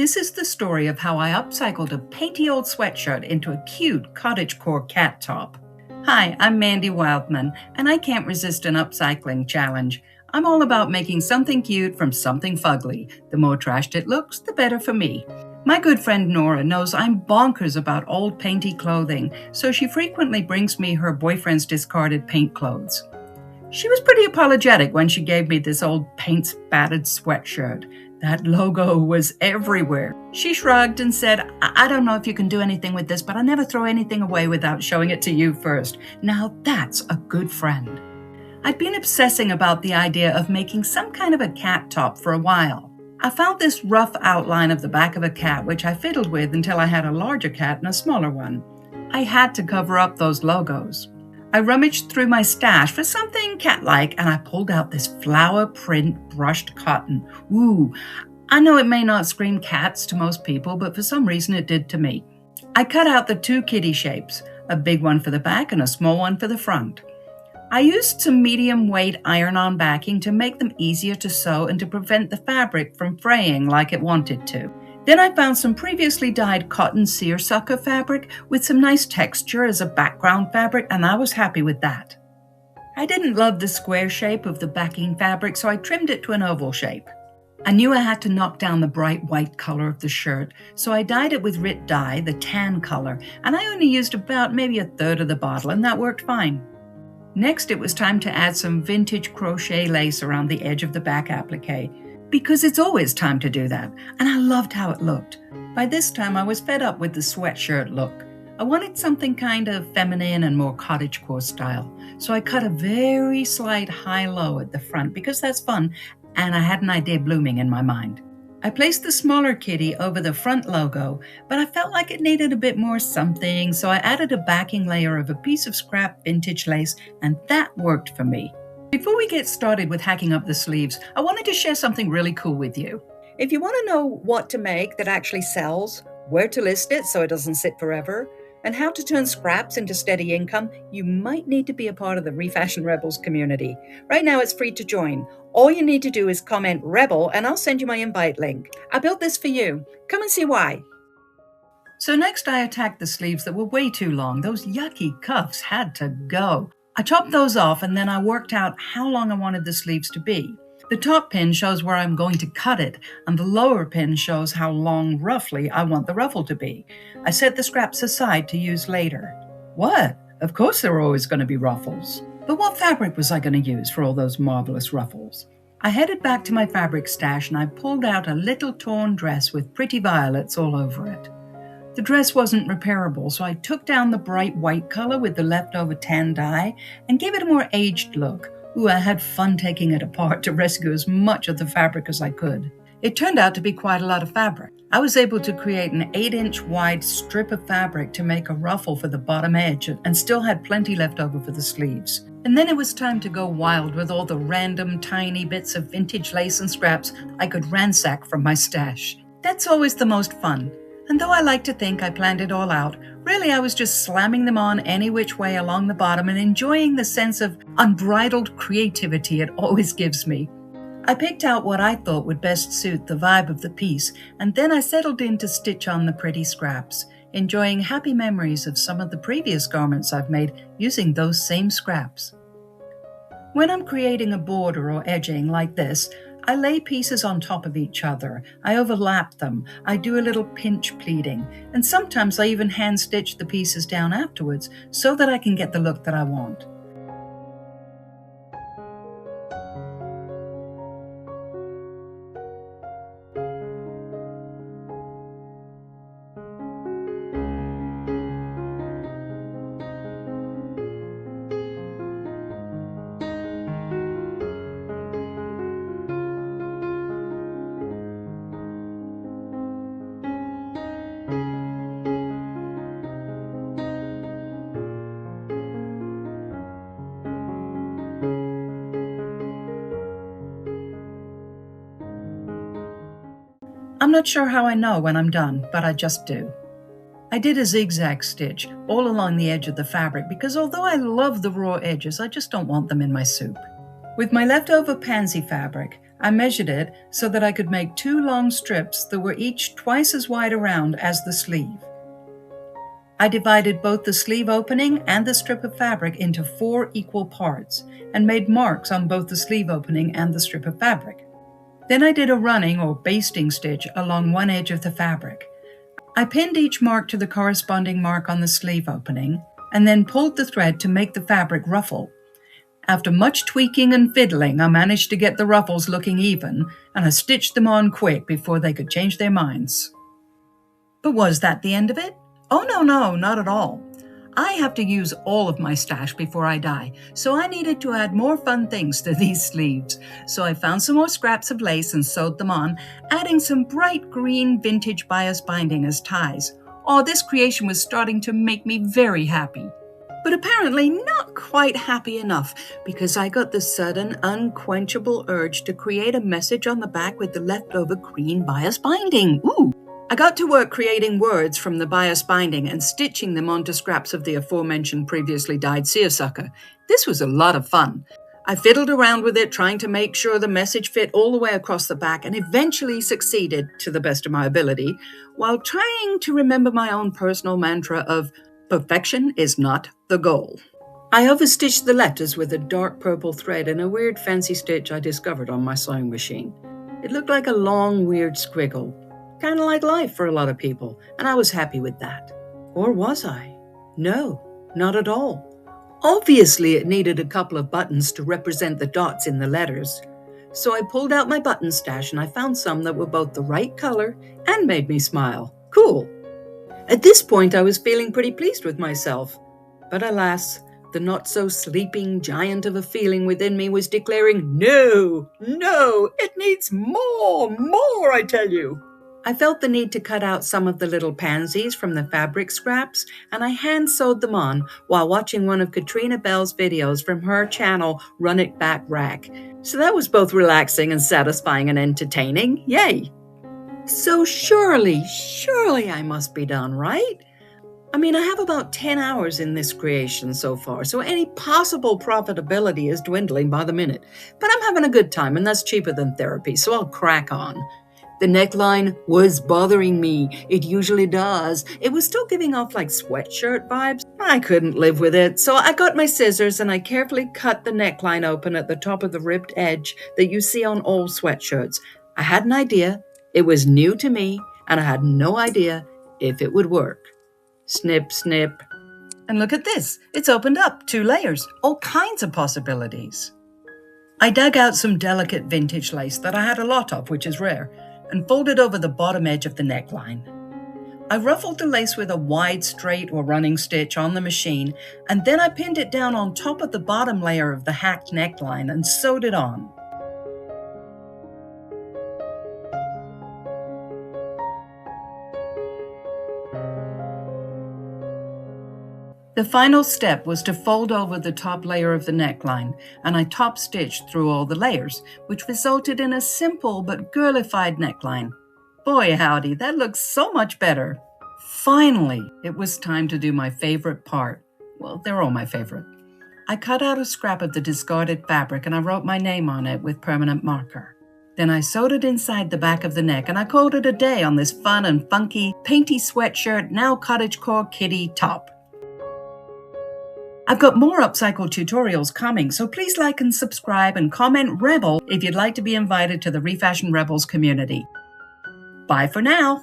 This is the story of how I upcycled a painty old sweatshirt into a cute cottagecore cat top. Hi, I'm Mandy Wildman, and I can't resist an upcycling challenge. I'm all about making something cute from something fugly. The more trashed it looks, the better for me. My good friend Nora knows I'm bonkers about old painty clothing, so she frequently brings me her boyfriend's discarded paint clothes. She was pretty apologetic when she gave me this old paint-spattered sweatshirt. That logo was everywhere. She shrugged and said, I don't know if you can do anything with this, but I never throw anything away without showing it to you first. Now that's a good friend. I'd been obsessing about the idea of making some kind of a cat top for a while. I found this rough outline of the back of a cat, which I fiddled with until I had a larger cat and a smaller one. I had to cover up those logos. I rummaged through my stash for something cat-like, and I pulled out this flower print brushed cotton. Ooh, I know it may not scream cats to most people, but for some reason it did to me. I cut out the two kitty shapes, a big one for the back and a small one for the front. I used some medium-weight iron-on backing to make them easier to sew and to prevent the fabric from fraying like it wanted to. Then I found some previously dyed cotton seersucker fabric with some nice texture as a background fabric, and I was happy with that. I didn't love the square shape of the backing fabric, so I trimmed it to an oval shape. I knew I had to knock down the bright white color of the shirt, so I dyed it with Rit dye, the tan color, and I only used about maybe a third of the bottle, and that worked fine. Next, it was time to add some vintage crochet lace around the edge of the back applique, because it's always time to do that, and I loved how it looked. By this time, I was fed up with the sweatshirt look. I wanted something kind of feminine and more cottagecore style, so I cut a very slight high-low at the front because that's fun, and I had an idea blooming in my mind. I placed the smaller kitty over the front logo, but I felt like it needed a bit more something, so I added a backing layer of a piece of scrap vintage lace, and that worked for me. Before we get started with hacking up the sleeves, I wanted to share something really cool with you. If you want to know what to make that actually sells, where to list it so it doesn't sit forever, and how to turn scraps into steady income, you might need to be a part of the Refashion Rebels community. Right now it's free to join. All you need to do is comment Rebel and I'll send you my invite link. I built this for you. Come and see why. So next I attacked the sleeves that were way too long. Those yucky cuffs had to go. I chopped those off and then I worked out how long I wanted the sleeves to be. The top pin shows where I'm going to cut it, and the lower pin shows how long, roughly, I want the ruffle to be. I set the scraps aside to use later. What? Of course there were always going to be ruffles. But what fabric was I going to use for all those marvelous ruffles? I headed back to my fabric stash and I pulled out a little torn dress with pretty violets all over it. The dress wasn't repairable, so I took down the bright white color with the leftover tan dye and gave it a more aged look. Ooh, I had fun taking it apart to rescue as much of the fabric as I could. It turned out to be quite a lot of fabric. I was able to create an 8-inch wide strip of fabric to make a ruffle for the bottom edge and still had plenty left over for the sleeves. And then it was time to go wild with all the random tiny bits of vintage lace and scraps I could ransack from my stash. That's always the most fun. And though I like to think I planned it all out, really I was just slamming them on any which way along the bottom and enjoying the sense of unbridled creativity it always gives me. I picked out what I thought would best suit the vibe of the piece, and then I settled in to stitch on the pretty scraps, enjoying happy memories of some of the previous garments I've made using those same scraps. When I'm creating a border or edging like this, I lay pieces on top of each other, I overlap them, I do a little pinch pleating, and sometimes I even hand stitch the pieces down afterwards so that I can get the look that I want. I'm not sure how I know when I'm done, but I just do. I did a zigzag stitch all along the edge of the fabric because although I love the raw edges, I just don't want them in my soup. With my leftover pansy fabric, I measured it so that I could make 2 long strips that were each twice as wide around as the sleeve. I divided both the sleeve opening and the strip of fabric into 4 equal parts and made marks on both the sleeve opening and the strip of fabric. Then I did a running or basting stitch along one edge of the fabric. I pinned each mark to the corresponding mark on the sleeve opening and then pulled the thread to make the fabric ruffle. After much tweaking and fiddling, I managed to get the ruffles looking even, and I stitched them on quick before they could change their minds. But was that the end of it? Oh, no, not at all. I have to use all of my stash before I die, so I needed to add more fun things to these sleeves. So I found some more scraps of lace and sewed them on, adding some bright green vintage bias binding as ties. Oh, this creation was starting to make me very happy. But apparently not quite happy enough, because I got the sudden, unquenchable urge to create a message on the back with the leftover green bias binding. Ooh! I got to work creating words from the bias binding and stitching them onto scraps of the aforementioned previously dyed seersucker. This was a lot of fun. I fiddled around with it, trying to make sure the message fit all the way across the back, and eventually succeeded, to the best of my ability, while trying to remember my own personal mantra of perfection is not the goal. I overstitched the letters with a dark purple thread in a weird fancy stitch I discovered on my sewing machine. It looked like a long, weird squiggle. Kind of like life for a lot of people, and I was happy with that. Or was I? No, not at all. Obviously, it needed a couple of buttons to represent the dots in the letters. So I pulled out my button stash and I found some that were both the right color and made me smile. Cool. At this point, I was feeling pretty pleased with myself. But alas, the not-so-sleeping giant of a feeling within me was declaring, no, it needs more, I tell you. I felt the need to cut out some of the little pansies from the fabric scraps, and I hand-sewed them on while watching one of Katrina Bell's videos from her channel, Run It Back Rack. So that was both relaxing and satisfying and entertaining. Yay! So surely I must be done, right? I mean, I have about 10 hours in this creation so far, so any possible profitability is dwindling by the minute. But I'm having a good time, and that's cheaper than therapy, so I'll crack on. The neckline was bothering me. It usually does. It was still giving off like sweatshirt vibes. I couldn't live with it, so I got my scissors and I carefully cut the neckline open at the top of the ribbed edge that you see on all sweatshirts. I had an idea. It was new to me, and I had no idea if it would work. Snip, snip. And look at this. It's opened up 2 layers. All kinds of possibilities. I dug out some delicate vintage lace that I had a lot of, which is rare, and folded over the bottom edge of the neckline. I ruffled the lace with a wide straight or running stitch on the machine, and then I pinned it down on top of the bottom layer of the hacked neckline and sewed it on. The final step was to fold over the top layer of the neckline, and I top stitched through all the layers, which resulted in a simple but girlified neckline. Boy howdy, that looks so much better. Finally, it was time to do my favorite part. Well, they're all my favorite. I cut out a scrap of the discarded fabric and I wrote my name on it with permanent marker. Then I sewed it inside the back of the neck and I called it a day on this fun and funky, painty sweatshirt, now Cottagecore kitty top. I've got more upcycled tutorials coming, so please like and subscribe and comment Rebel if you'd like to be invited to the Refashion Rebels community. Bye for now.